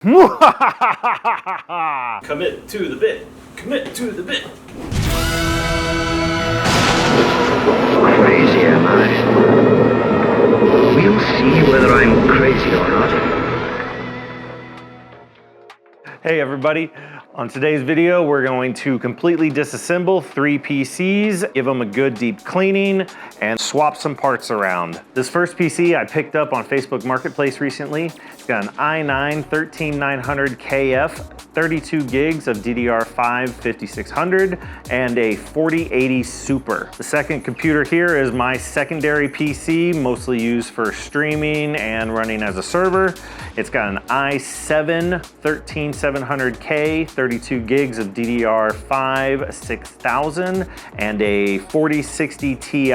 Commit to the bit. Commit to the bit. Crazy am I? We'll see whether I'm crazy or not. Hey everybody, on today's video we're going to completely disassemble 3 PCs, give them a good deep cleaning, and swap some parts around. This first PC I picked up on Facebook Marketplace recently. It's got an i9 13900KF, 32 gigs of DDR5 5600, and a 4080 Super. The second computer here is my secondary PC, mostly used for streaming and running as a server. It's got an i7 13700K, 32 gigs of DDR5 6000, and a 4060 Ti.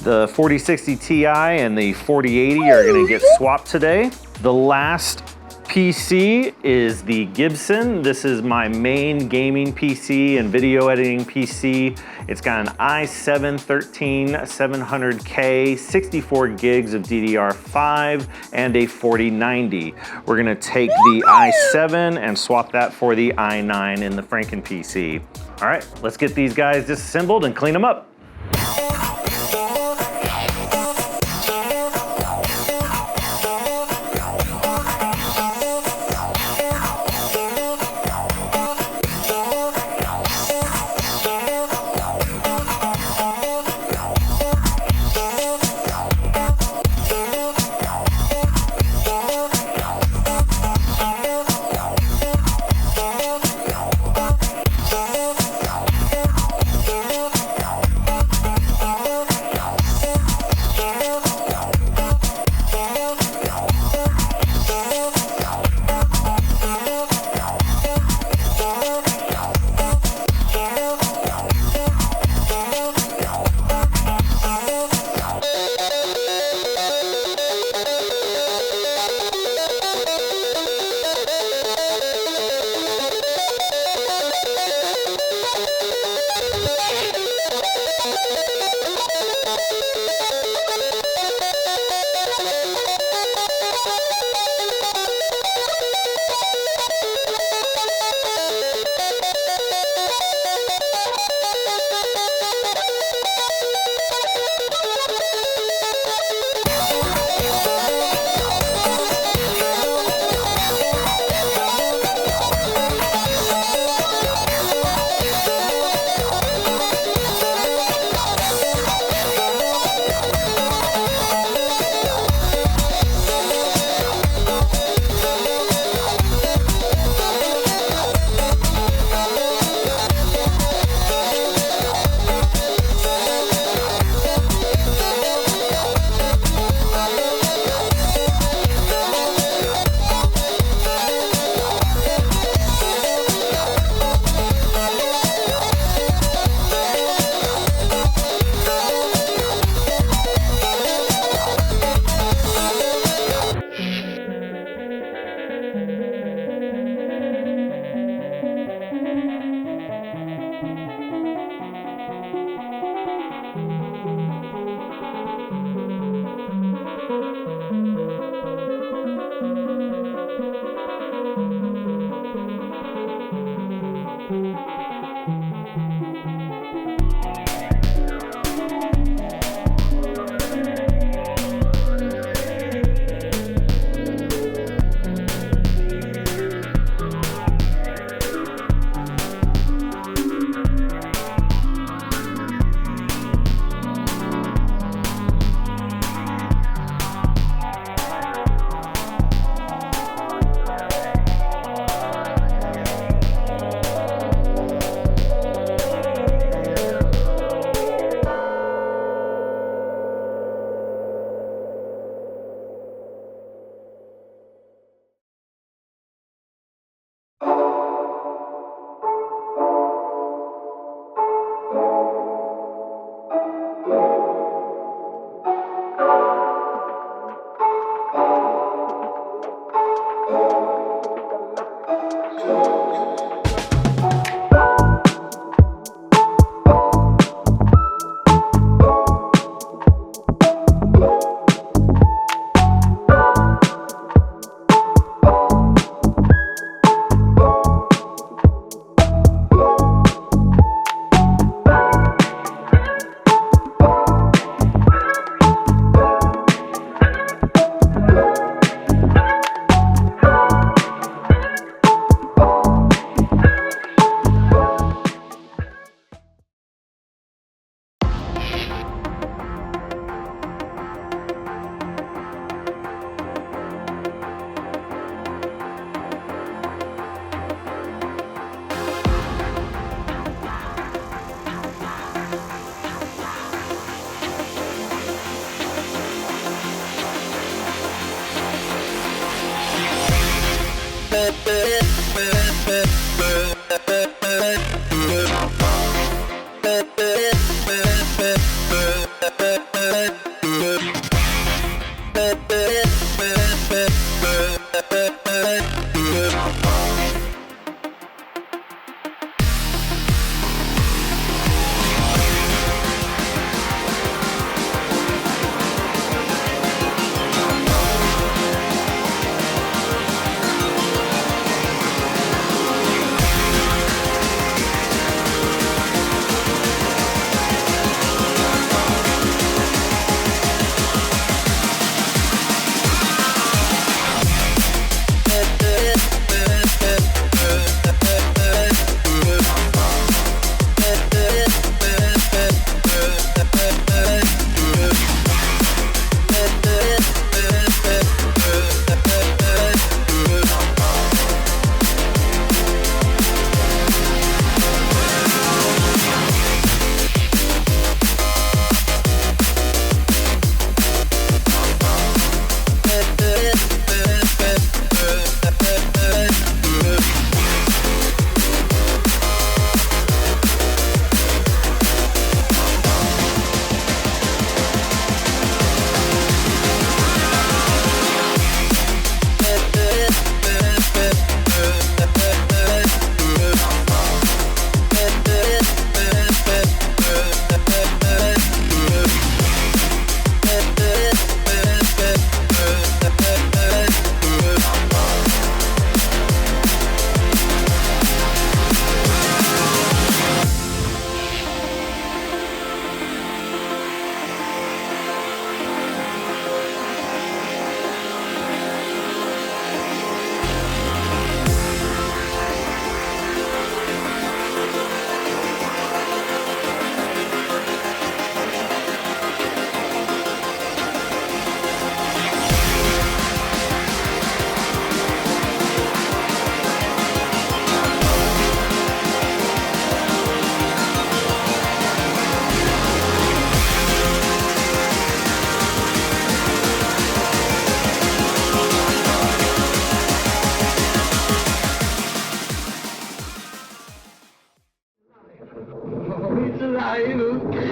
The 4060 Ti and the 4080 are gonna get swapped today. The last PC is the Gibson. This is my main gaming PC and video editing PC. It's got an i7 13700K, 64 gigs of DDR5, and a 4090. We're gonna take the i7 and swap that for the i9 in the Franken PC. All right, let's get these guys disassembled and clean them up.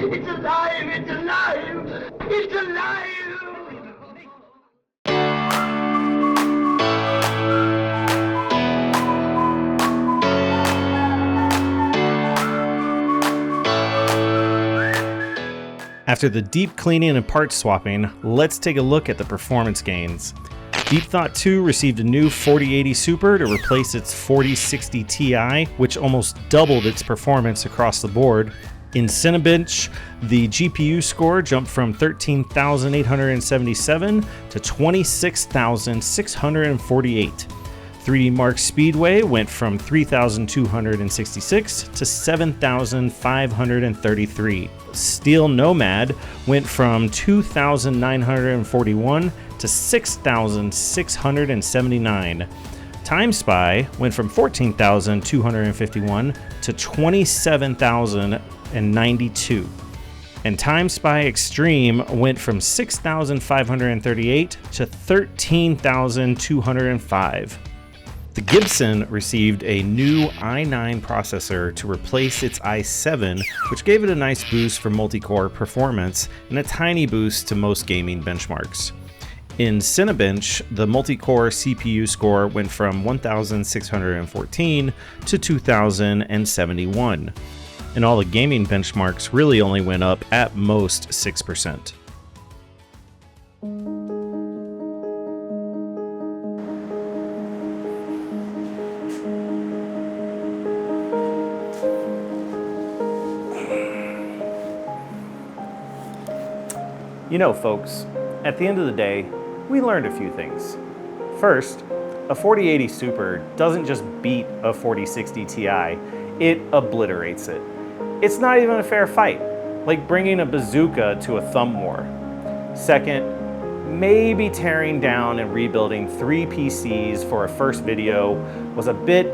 It's alive! It's alive! It's alive! It's alive! After the deep cleaning and part swapping, let's take a look at the performance gains. Deep Thought 2 received a new 4080 Super to replace its 4060 Ti, which almost doubled its performance across the board. In Cinebench, the GPU score jumped from 13,877 to 26,648. 3D Mark Speedway went from 3,266 to 7,533. Steel Nomad went from 2,941 to 6,679. Time Spy went from 14,251 to 27,092. And Time Spy Extreme went from 6,538 to 13,205. The Gibson received a new i9 processor to replace its i7, which gave it a nice boost for multi-core performance and a tiny boost to most gaming benchmarks. In Cinebench, the multi-core CPU score went from 1,614 to 2,071. And all the gaming benchmarks really only went up at most 6%. You know, folks, at the end of the day, we learned a few things. First, a 4080 Super doesn't just beat a 4060 Ti, it obliterates it. It's not even a fair fight, like bringing a bazooka to a thumb war. Second, maybe tearing down and rebuilding 3 PCs for a first video was a bit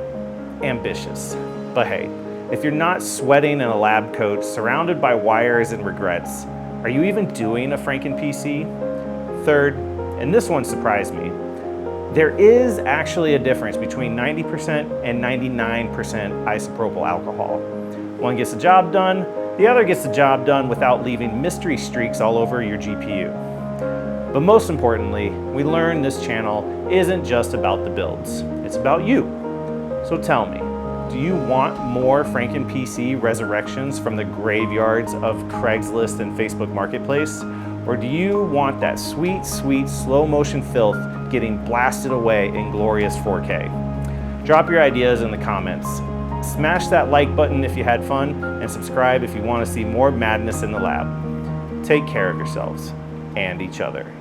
ambitious. But hey, if you're not sweating in a lab coat surrounded by wires and regrets, are you even doing a Franken PC? Third, and this one surprised me, There is actually a difference between 90% and 99% isopropyl alcohol. One gets the job done, the other gets the job done without leaving mystery streaks all over your GPU. But most importantly, we learned this channel isn't just about the builds, it's about you. So tell me, do you want more FrankenPC resurrections from the graveyards of Craigslist and Facebook Marketplace? Or do you want that sweet, sweet slow motion filth getting blasted away in glorious 4K? Drop your ideas in the comments. Smash that like button if you had fun, and subscribe if you want to see more madness in the lab. Take care of yourselves and each other.